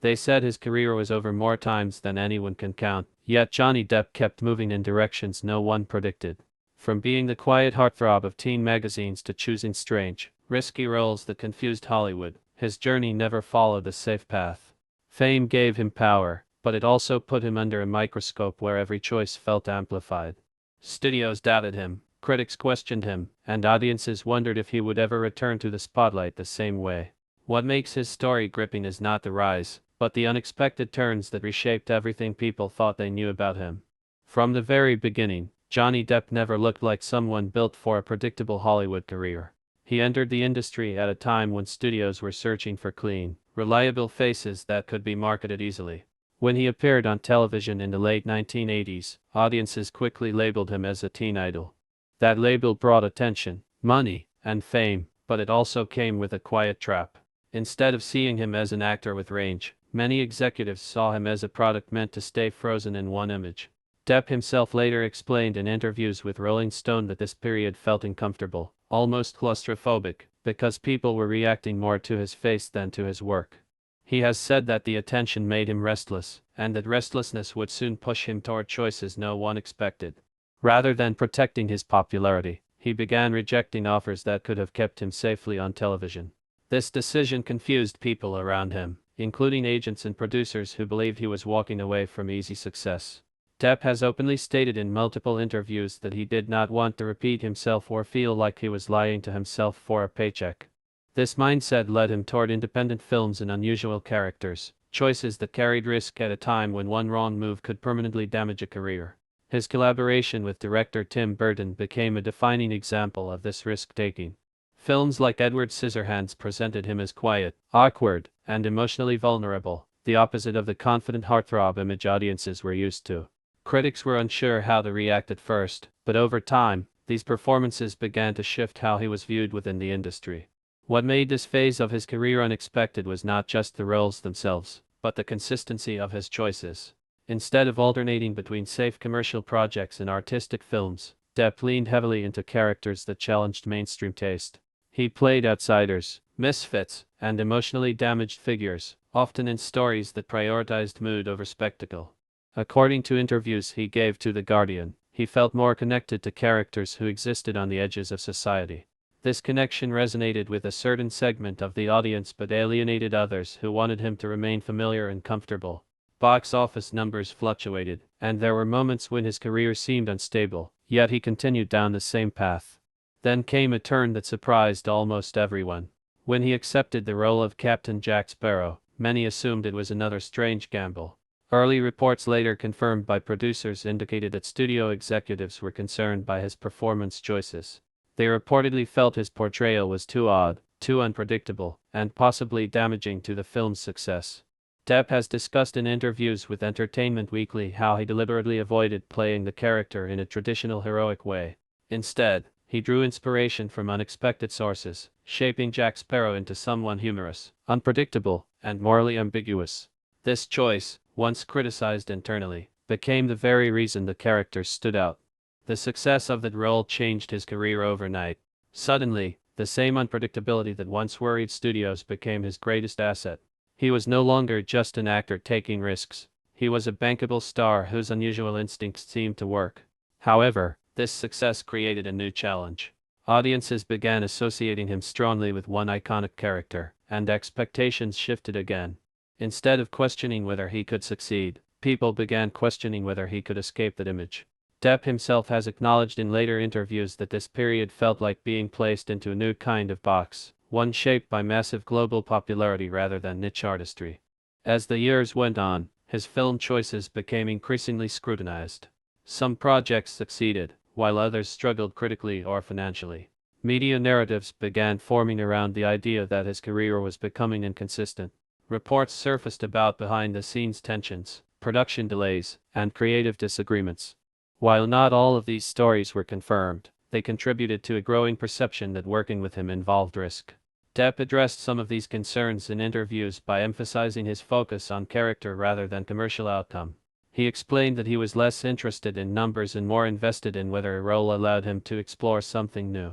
They said his career was over more times than anyone can count, yet Johnny Depp kept moving in directions no one predicted. From being the quiet heartthrob of teen magazines to choosing strange, risky roles that confused Hollywood, his journey never followed a safe path. Fame gave him power, but it also put him under a microscope where every choice felt amplified. Studios doubted him, critics questioned him, and audiences wondered if he would ever return to the spotlight the same way. What makes his story gripping is not the rise, but the unexpected turns that reshaped everything people thought they knew about him. From the very beginning, Johnny Depp never looked like someone built for a predictable Hollywood career. He entered the industry at a time when studios were searching for clean, reliable faces that could be marketed easily. When he appeared on television in the late 1980s, audiences quickly labeled him as a teen idol. That label brought attention, money, and fame, but it also came with a quiet trap. Instead of seeing him as an actor with range, many executives saw him as a product meant to stay frozen in one image. Depp himself later explained in interviews with Rolling Stone that this period felt uncomfortable, almost claustrophobic, because people were reacting more to his face than to his work. He has said that the attention made him restless, and that restlessness would soon push him toward choices no one expected. Rather than protecting his popularity, he began rejecting offers that could have kept him safely on television. This decision confused people around him, including agents and producers who believed he was walking away from easy success. Depp has openly stated in multiple interviews that he did not want to repeat himself or feel like he was lying to himself for a paycheck. This mindset led him toward independent films and unusual characters, choices that carried risk at a time when one wrong move could permanently damage a career. His collaboration with director Tim Burton became a defining example of this risk-taking. Films like Edward Scissorhands presented him as quiet, awkward, and emotionally vulnerable, the opposite of the confident heartthrob image audiences were used to. Critics were unsure how to react at first, but over time, these performances began to shift how he was viewed within the industry. What made this phase of his career unexpected was not just the roles themselves, but the consistency of his choices. Instead of alternating between safe commercial projects and artistic films, Depp leaned heavily into characters that challenged mainstream taste. He played outsiders, misfits, and emotionally damaged figures, often in stories that prioritized mood over spectacle. According to interviews he gave to The Guardian, he felt more connected to characters who existed on the edges of society. This connection resonated with a certain segment of the audience but alienated others who wanted him to remain familiar and comfortable. Box office numbers fluctuated, and there were moments when his career seemed unstable, yet he continued down the same path. Then came a turn that surprised almost everyone. When he accepted the role of Captain Jack Sparrow, many assumed it was another strange gamble. Early reports later confirmed by producers indicated that studio executives were concerned by his performance choices. They reportedly felt his portrayal was too odd, too unpredictable, and possibly damaging to the film's success. Depp has discussed in interviews with Entertainment Weekly how he deliberately avoided playing the character in a traditional heroic way. Instead, he drew inspiration from unexpected sources, shaping Jack Sparrow into someone humorous, unpredictable, and morally ambiguous. This choice, once criticized internally, became the very reason the character stood out. The success of that role changed his career overnight. Suddenly, the same unpredictability that once worried studios became his greatest asset. He was no longer just an actor taking risks. He was a bankable star whose unusual instincts seemed to work. However, this success created a new challenge. Audiences began associating him strongly with one iconic character, and expectations shifted again. Instead of questioning whether he could succeed, people began questioning whether he could escape that image. Depp himself has acknowledged in later interviews that this period felt like being placed into a new kind of box, one shaped by massive global popularity rather than niche artistry. As the years went on, his film choices became increasingly scrutinized. Some projects succeeded, while others struggled critically or financially. Media narratives began forming around the idea that his career was becoming inconsistent. Reports surfaced about behind-the-scenes tensions, production delays, and creative disagreements. While not all of these stories were confirmed, they contributed to a growing perception that working with him involved risk. Depp addressed some of these concerns in interviews by emphasizing his focus on character rather than commercial outcome. He explained that he was less interested in numbers and more invested in whether a role allowed him to explore something new.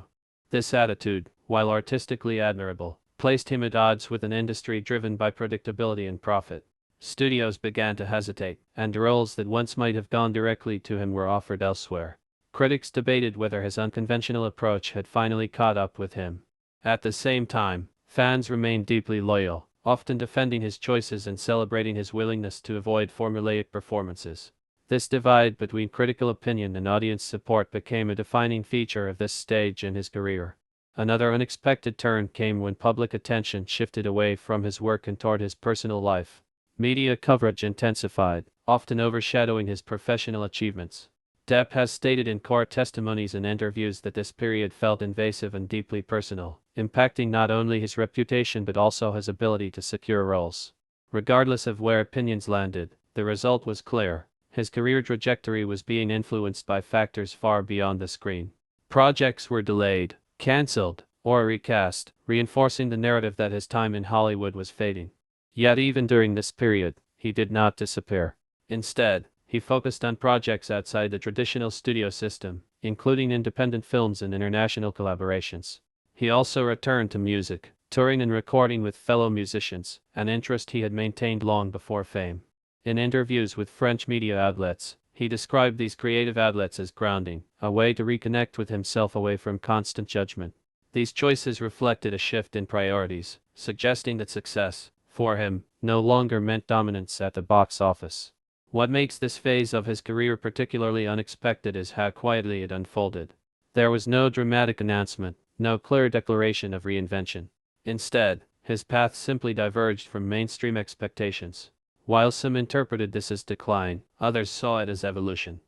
This attitude, while artistically admirable, placed him at odds with an industry driven by predictability and profit. Studios began to hesitate, and roles that once might have gone directly to him were offered elsewhere. Critics debated whether his unconventional approach had finally caught up with him. At the same time, fans remained deeply loyal, often defending his choices and celebrating his willingness to avoid formulaic performances. This divide between critical opinion and audience support became a defining feature of this stage in his career. Another unexpected turn came when public attention shifted away from his work and toward his personal life. Media coverage intensified, often overshadowing his professional achievements. Depp has stated in court testimonies and interviews that this period felt invasive and deeply personal, impacting not only his reputation but also his ability to secure roles. Regardless of where opinions landed, the result was clear. His career trajectory was being influenced by factors far beyond the screen. Projects were delayed, cancelled, or recast, reinforcing the narrative that his time in Hollywood was fading. Yet even during this period, he did not disappear. Instead, he focused on projects outside the traditional studio system, including independent films and international collaborations. He also returned to music, touring and recording with fellow musicians, an interest he had maintained long before fame. In interviews with French media outlets, he described these creative outlets as grounding, a way to reconnect with himself away from constant judgment. These choices reflected a shift in priorities, suggesting that success, for him, no longer meant dominance at the box office. What makes this phase of his career particularly unexpected is how quietly it unfolded. There was no dramatic announcement, no clear declaration of reinvention. Instead, his path simply diverged from mainstream expectations. While some interpreted this as decline, others saw it as evolution.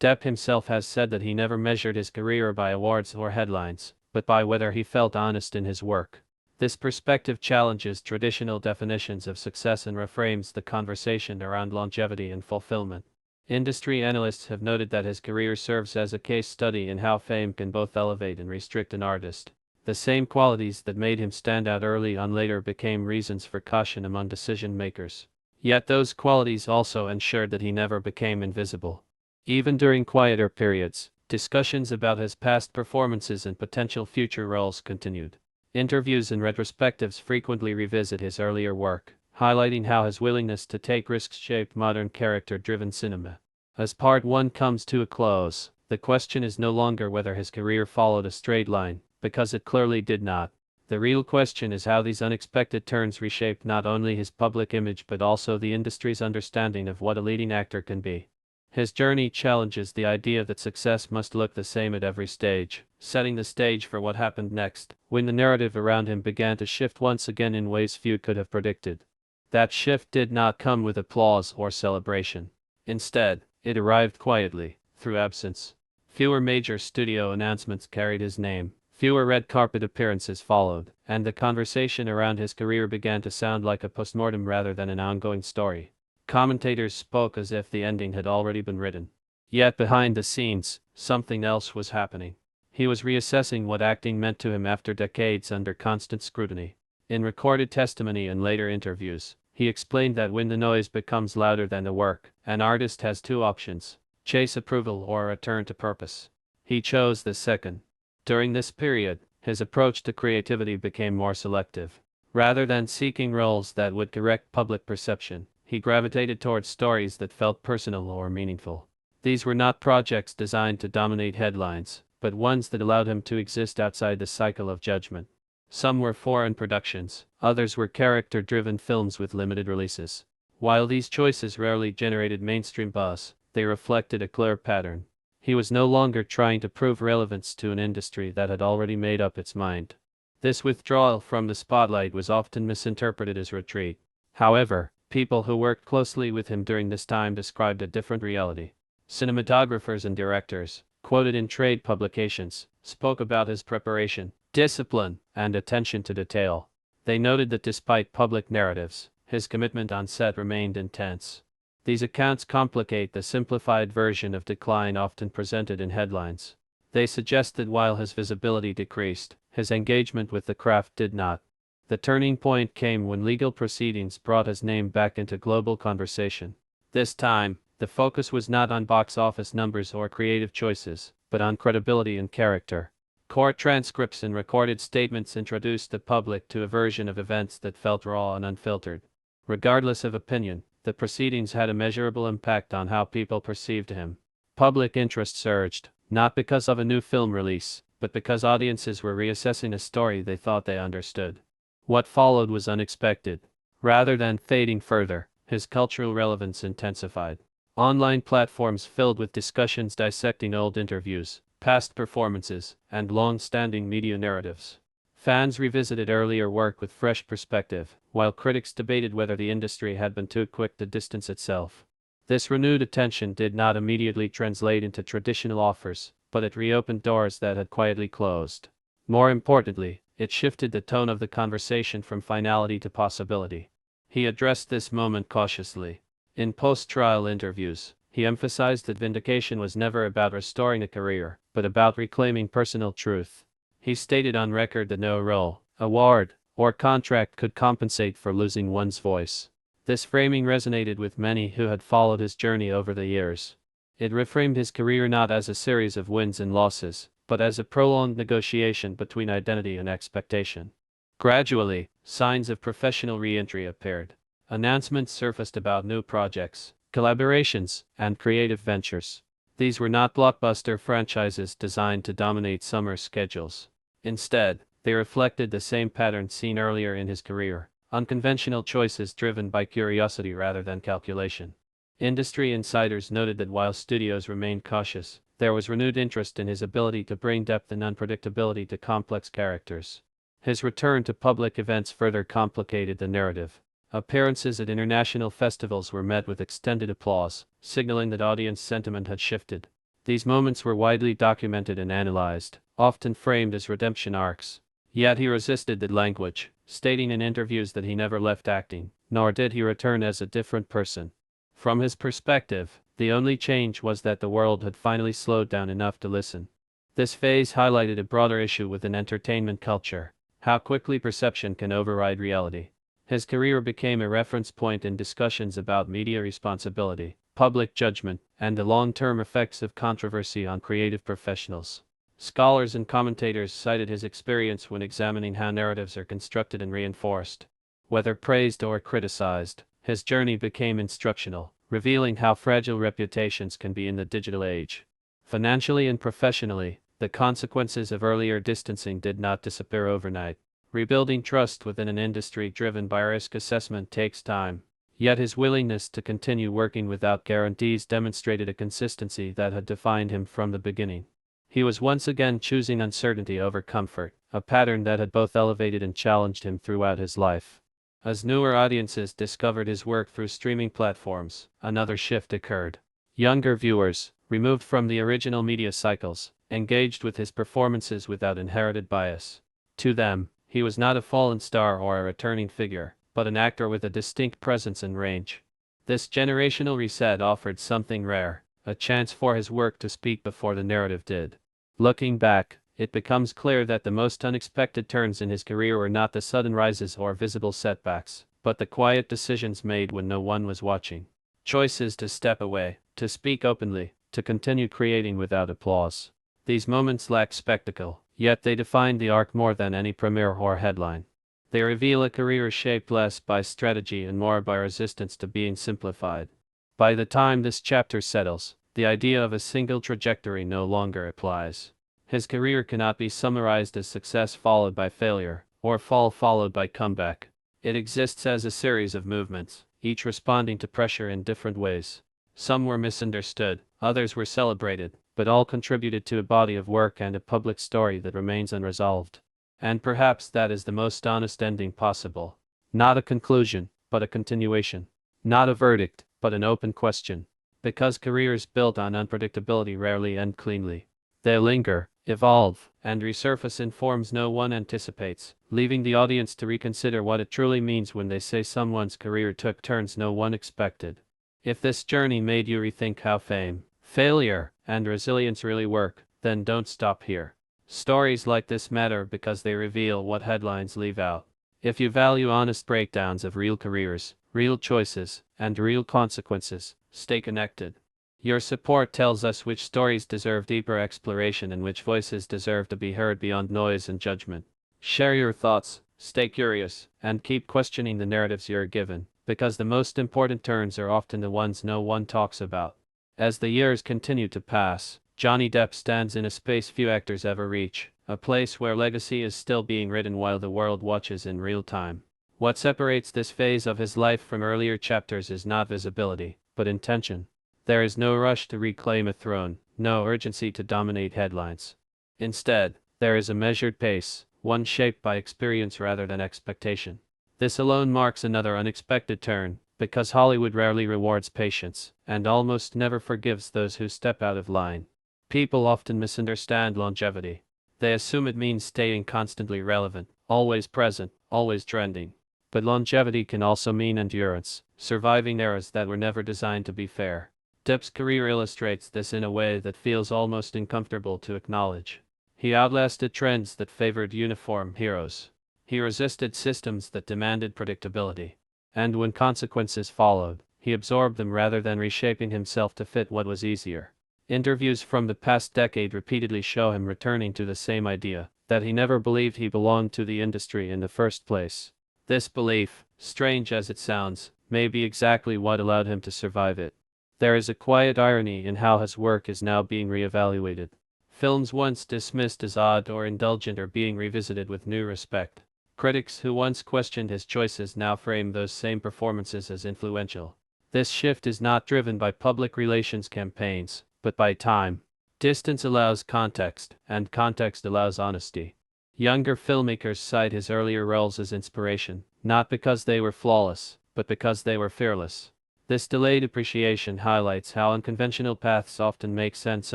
Depp himself has said that he never measured his career by awards or headlines, but by whether he felt honest in his work. This perspective challenges traditional definitions of success and reframes the conversation around longevity and fulfillment. Industry analysts have noted that his career serves as a case study in how fame can both elevate and restrict an artist. The same qualities that made him stand out early on later became reasons for caution among decision makers. Yet those qualities also ensured that he never became invisible. Even during quieter periods, discussions about his past performances and potential future roles continued. Interviews and retrospectives frequently revisit his earlier work, highlighting how his willingness to take risks shaped modern character-driven cinema. As Part 1 comes to a close, the question is no longer whether his career followed a straight line, because it clearly did not. The real question is how these unexpected turns reshaped not only his public image but also the industry's understanding of what a leading actor can be. His journey challenges the idea that success must look the same at every stage, setting the stage for what happened next, when the narrative around him began to shift once again in ways few could have predicted. That shift did not come with applause or celebration. Instead, it arrived quietly, through absence. Fewer major studio announcements carried his name, fewer red carpet appearances followed, and the conversation around his career began to sound like a postmortem rather than an ongoing story. Commentators spoke as if the ending had already been written. Yet behind the scenes, something else was happening. He was reassessing what acting meant to him after decades under constant scrutiny. In recorded testimony and later interviews, he explained that when the noise becomes louder than the work, an artist has two options: chase approval or return to purpose. He chose the second. During this period, his approach to creativity became more selective. Rather than seeking roles that would correct public perception, he gravitated towards stories that felt personal or meaningful. These were not projects designed to dominate headlines, but ones that allowed him to exist outside the cycle of judgment. Some were foreign productions, others were character-driven films with limited releases. While these choices rarely generated mainstream buzz, they reflected a clear pattern. He was no longer trying to prove relevance to an industry that had already made up its mind. This withdrawal from the spotlight was often misinterpreted as retreat. However, people who worked closely with him during this time described a different reality. Cinematographers and directors, quoted in trade publications, spoke about his preparation, discipline, and attention to detail. They noted that despite public narratives, his commitment on set remained intense. These accounts complicate the simplified version of decline often presented in headlines. They suggest that while his visibility decreased, his engagement with the craft did not. The turning point came when legal proceedings brought his name back into global conversation. This time, the focus was not on box office numbers or creative choices, but on credibility and character. Court transcripts and recorded statements introduced the public to a version of events that felt raw and unfiltered. Regardless of opinion, the proceedings had a measurable impact on how people perceived him. Public interest surged, not because of a new film release, but because audiences were reassessing a story they thought they understood. What followed was unexpected. Rather than fading further, his cultural relevance intensified. Online platforms filled with discussions dissecting old interviews, past performances, and long-standing media narratives. Fans revisited earlier work with fresh perspective, while critics debated whether the industry had been too quick to distance itself. This renewed attention did not immediately translate into traditional offers, but it reopened doors that had quietly closed. More importantly, it shifted the tone of the conversation from finality to possibility. He addressed this moment cautiously. In post-trial interviews, he emphasized that vindication was never about restoring a career, but about reclaiming personal truth. He stated on record that no role, award, or contract could compensate for losing one's voice. This framing resonated with many who had followed his journey over the years. It reframed his career not as a series of wins and losses, but as a prolonged negotiation between identity and expectation. Gradually, signs of professional re-entry appeared. Announcements surfaced about new projects, collaborations, and creative ventures. These were not blockbuster franchises designed to dominate summer schedules. Instead, they reflected the same pattern seen earlier in his career: unconventional choices driven by curiosity rather than calculation. Industry insiders noted that while studios remained cautious, there was renewed interest in his ability to bring depth and unpredictability to complex characters. His return to public events further complicated the narrative. Appearances at international festivals were met with extended applause, signaling that audience sentiment had shifted. These moments were widely documented and analyzed, often framed as redemption arcs. Yet he resisted that language, stating in interviews that he never left acting, nor did he return as a different person. From his perspective, the only change was that the world had finally slowed down enough to listen. This phase highlighted a broader issue within entertainment culture: how quickly perception can override reality. His career became a reference point in discussions about media responsibility, public judgment, and the long-term effects of controversy on creative professionals. Scholars and commentators cited his experience when examining how narratives are constructed and reinforced. Whether praised or criticized, his journey became instructional, revealing how fragile reputations can be in the digital age. Financially and professionally, the consequences of earlier distancing did not disappear overnight. Rebuilding trust within an industry driven by risk assessment takes time. Yet his willingness to continue working without guarantees demonstrated a consistency that had defined him from the beginning. He was once again choosing uncertainty over comfort, a pattern that had both elevated and challenged him throughout his life. As newer audiences discovered his work through streaming platforms, another shift occurred. Younger viewers, removed from the original media cycles, engaged with his performances without inherited bias. To them, he was not a fallen star or a returning figure, but an actor with a distinct presence and range. This generational reset offered something rare: a chance for his work to speak before the narrative did. Looking back, it becomes clear that the most unexpected turns in his career were not the sudden rises or visible setbacks, but the quiet decisions made when no one was watching. Choices to step away, to speak openly, to continue creating without applause. These moments lack spectacle, yet they define the arc more than any premiere or headline. They reveal a career shaped less by strategy and more by resistance to being simplified. By the time this chapter settles, the idea of a single trajectory no longer applies. His career cannot be summarized as success followed by failure, or fall followed by comeback. It exists as a series of movements, each responding to pressure in different ways. Some were misunderstood, others were celebrated, but all contributed to a body of work and a public story that remains unresolved. And perhaps that is the most honest ending possible. Not a conclusion, but a continuation. Not a verdict, but an open question. Because careers built on unpredictability rarely end cleanly. They linger, evolve, and resurface in forms no one anticipates, leaving the audience to reconsider what it truly means when they say someone's career took turns no one expected. If this journey made you rethink how fame, failure, and resilience really work, then don't stop here. Stories like this matter because they reveal what headlines leave out. If you value honest breakdowns of real careers, real choices, and real consequences, stay connected. Your support tells us which stories deserve deeper exploration and which voices deserve to be heard beyond noise and judgment. Share your thoughts, stay curious, and keep questioning the narratives you're given, because the most important turns are often the ones no one talks about. As the years continue to pass, Johnny Depp stands in a space few actors ever reach, a place where legacy is still being written while the world watches in real time. What separates this phase of his life from earlier chapters is not visibility, but intention. There is no rush to reclaim a throne, no urgency to dominate headlines. Instead, there is a measured pace, one shaped by experience rather than expectation. This alone marks another unexpected turn, because Hollywood rarely rewards patience, and almost never forgives those who step out of line. People often misunderstand longevity. They assume it means staying constantly relevant, always present, always trending. But longevity can also mean endurance, surviving eras that were never designed to be fair. Depp's career illustrates this in a way that feels almost uncomfortable to acknowledge. He outlasted trends that favored uniform heroes. He resisted systems that demanded predictability. And when consequences followed, he absorbed them rather than reshaping himself to fit what was easier. Interviews from the past decade repeatedly show him returning to the same idea, that he never believed he belonged to the industry in the first place. This belief, strange as it sounds, may be exactly what allowed him to survive it. There is a quiet irony in how his work is now being re-evaluated. Films once dismissed as odd or indulgent are being revisited with new respect. Critics who once questioned his choices now frame those same performances as influential. This shift is not driven by public relations campaigns, but by time. Distance allows context, and context allows honesty. Younger filmmakers cite his earlier roles as inspiration, not because they were flawless, but because they were fearless. This delayed appreciation highlights how unconventional paths often make sense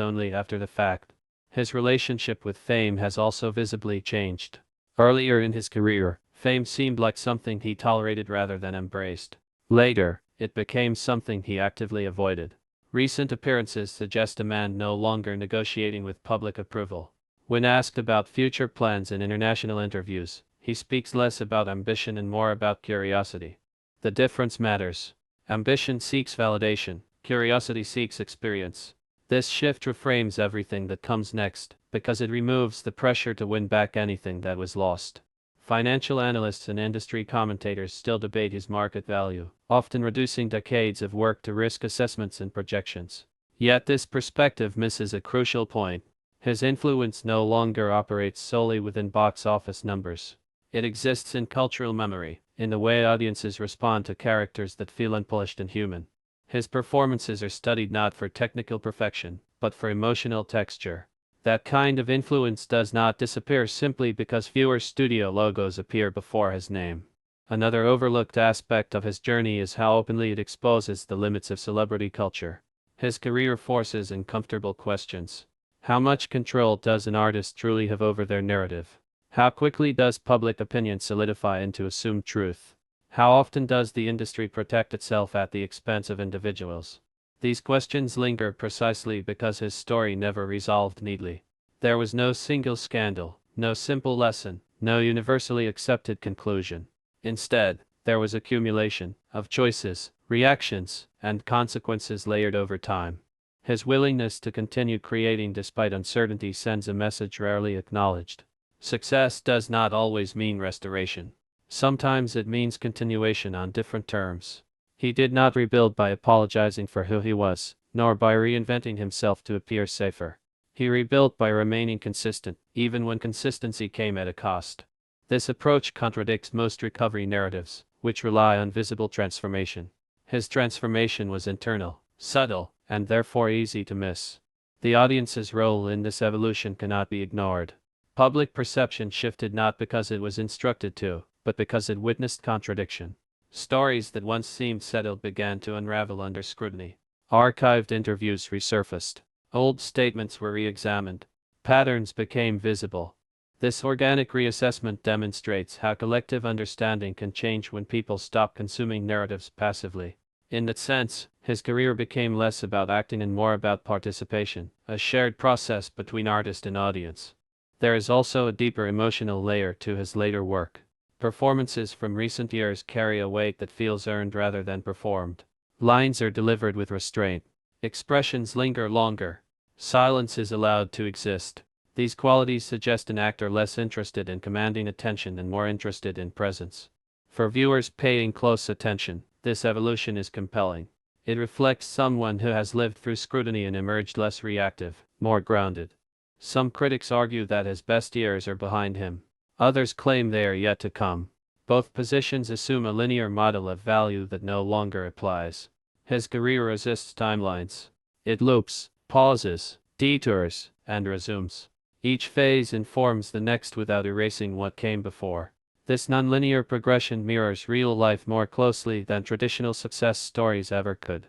only after the fact. His relationship with fame has also visibly changed. Earlier in his career, fame seemed like something he tolerated rather than embraced. Later, it became something he actively avoided. Recent appearances suggest a man no longer negotiating with public approval. When asked about future plans in international interviews, he speaks less about ambition and more about curiosity. The difference matters. Ambition seeks validation, curiosity seeks experience. This shift reframes everything that comes next, because it removes the pressure to win back anything that was lost. Financial analysts and industry commentators still debate his market value, often reducing decades of work to risk assessments and projections. Yet this perspective misses a crucial point. His influence no longer operates solely within box office numbers. It exists in cultural memory, in the way audiences respond to characters that feel unpolished and human. His performances are studied not for technical perfection, but for emotional texture. That kind of influence does not disappear simply because fewer studio logos appear before his name. Another overlooked aspect of his journey is how openly it exposes the limits of celebrity culture. His career forces uncomfortable questions. How much control does an artist truly have over their narrative? How quickly does public opinion solidify into assumed truth? How often does the industry protect itself at the expense of individuals? These questions linger precisely because his story never resolved neatly. There was no single scandal, no simple lesson, no universally accepted conclusion. Instead, there was accumulation of choices, reactions, and consequences layered over time. His willingness to continue creating despite uncertainty sends a message rarely acknowledged. Success does not always mean restoration. Sometimes it means continuation on different terms. He did not rebuild by apologizing for who he was, nor by reinventing himself to appear safer. He rebuilt by remaining consistent, even when consistency came at a cost. This approach contradicts most recovery narratives, which rely on visible transformation. His transformation was internal, subtle, and therefore easy to miss. The audience's role in this evolution cannot be ignored. Public perception shifted not because it was instructed to, but because it witnessed contradiction. Stories that once seemed settled began to unravel under scrutiny. Archived interviews resurfaced. Old statements were re-examined. Patterns became visible. This organic reassessment demonstrates how collective understanding can change when people stop consuming narratives passively. In that sense, his career became less about acting and more about participation, a shared process between artist and audience. There is also a deeper emotional layer to his later work. Performances from recent years carry a weight that feels earned rather than performed. Lines are delivered with restraint. Expressions linger longer. Silence is allowed to exist. These qualities suggest an actor less interested in commanding attention and more interested in presence. For viewers paying close attention, This evolution is compelling. It reflects someone who has lived through scrutiny and emerged less reactive, more grounded. Some critics argue that his best years are behind him. Others claim they are yet to come. Both positions assume a linear model of value that no longer applies. His career resists timelines. It loops, pauses, detours, and resumes. Each phase informs the next without erasing what came before. This nonlinear progression mirrors real life more closely than traditional success stories ever could.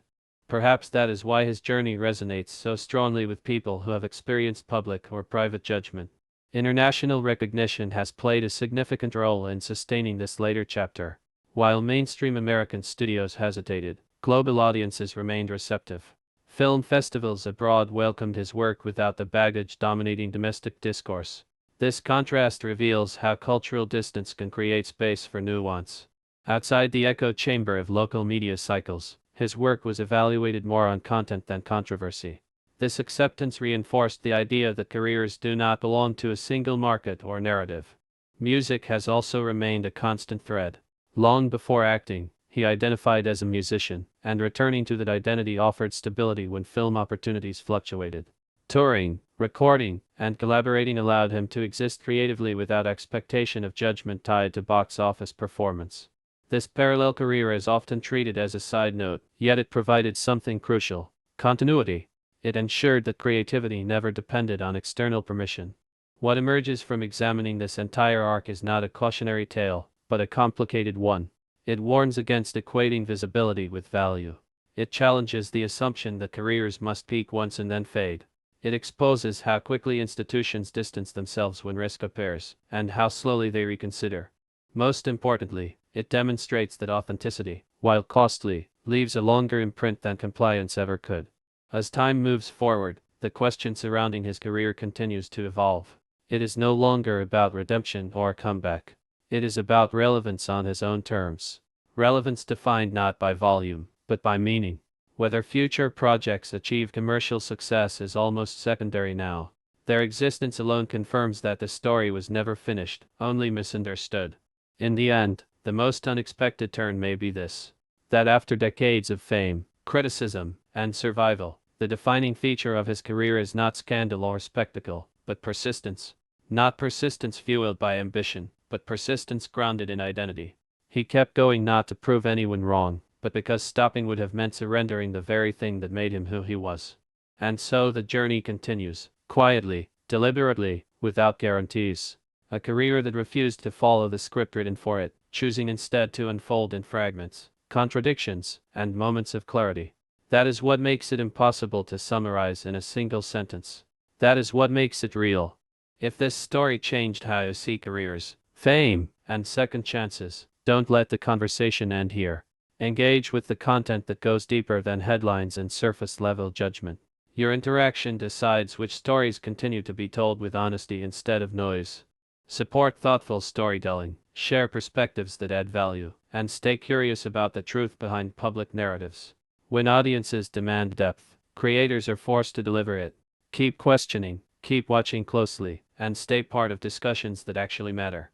Perhaps that is why his journey resonates so strongly with people who have experienced public or private judgment. International recognition has played a significant role in sustaining this later chapter. While mainstream American studios hesitated, global audiences remained receptive. Film festivals abroad welcomed his work without the baggage dominating domestic discourse. This contrast reveals how cultural distance can create space for nuance. Outside the echo chamber of local media cycles, his work was evaluated more on content than controversy. This acceptance reinforced the idea that careers do not belong to a single market or narrative. Music has also remained a constant thread. Long before acting, he identified as a musician, and returning to that identity offered stability when film opportunities fluctuated. Touring, recording, and collaborating allowed him to exist creatively without expectation of judgment tied to box office performance. This parallel career is often treated as a side note, yet it provided something crucial: continuity. It ensured that creativity never depended on external permission. What emerges from examining this entire arc is not a cautionary tale, but a complicated one. It warns against equating visibility with value. It challenges the assumption that careers must peak once and then fade. It exposes how quickly institutions distance themselves when risk appears, and how slowly they reconsider. Most importantly, it demonstrates that authenticity, while costly, leaves a longer imprint than compliance ever could. As time moves forward, the question surrounding his career continues to evolve. It is no longer about redemption or comeback. It is about relevance on his own terms. Relevance defined not by volume, but by meaning. Whether future projects achieve commercial success is almost secondary now. Their existence alone confirms that the story was never finished, only misunderstood. In the end, the most unexpected turn may be this: that after decades of fame, criticism, and survival, the defining feature of his career is not scandal or spectacle, but persistence. Not persistence fueled by ambition, but persistence grounded in identity. He kept going not to prove anyone wrong, but because stopping would have meant surrendering the very thing that made him who he was. And so the journey continues, quietly, deliberately, without guarantees. A career that refused to follow the script written for it, choosing instead to unfold in fragments, contradictions, and moments of clarity. That is what makes it impossible to summarize in a single sentence. That is what makes it real. If this story changed how you see careers, fame, and second chances, don't let the conversation end here. Engage with the content that goes deeper than headlines and surface-level judgment. Your interaction decides which stories continue to be told with honesty instead of noise. Support thoughtful storytelling, share perspectives that add value, and stay curious about the truth behind public narratives. When audiences demand depth, creators are forced to deliver it. Keep questioning, keep watching closely, and stay part of discussions that actually matter.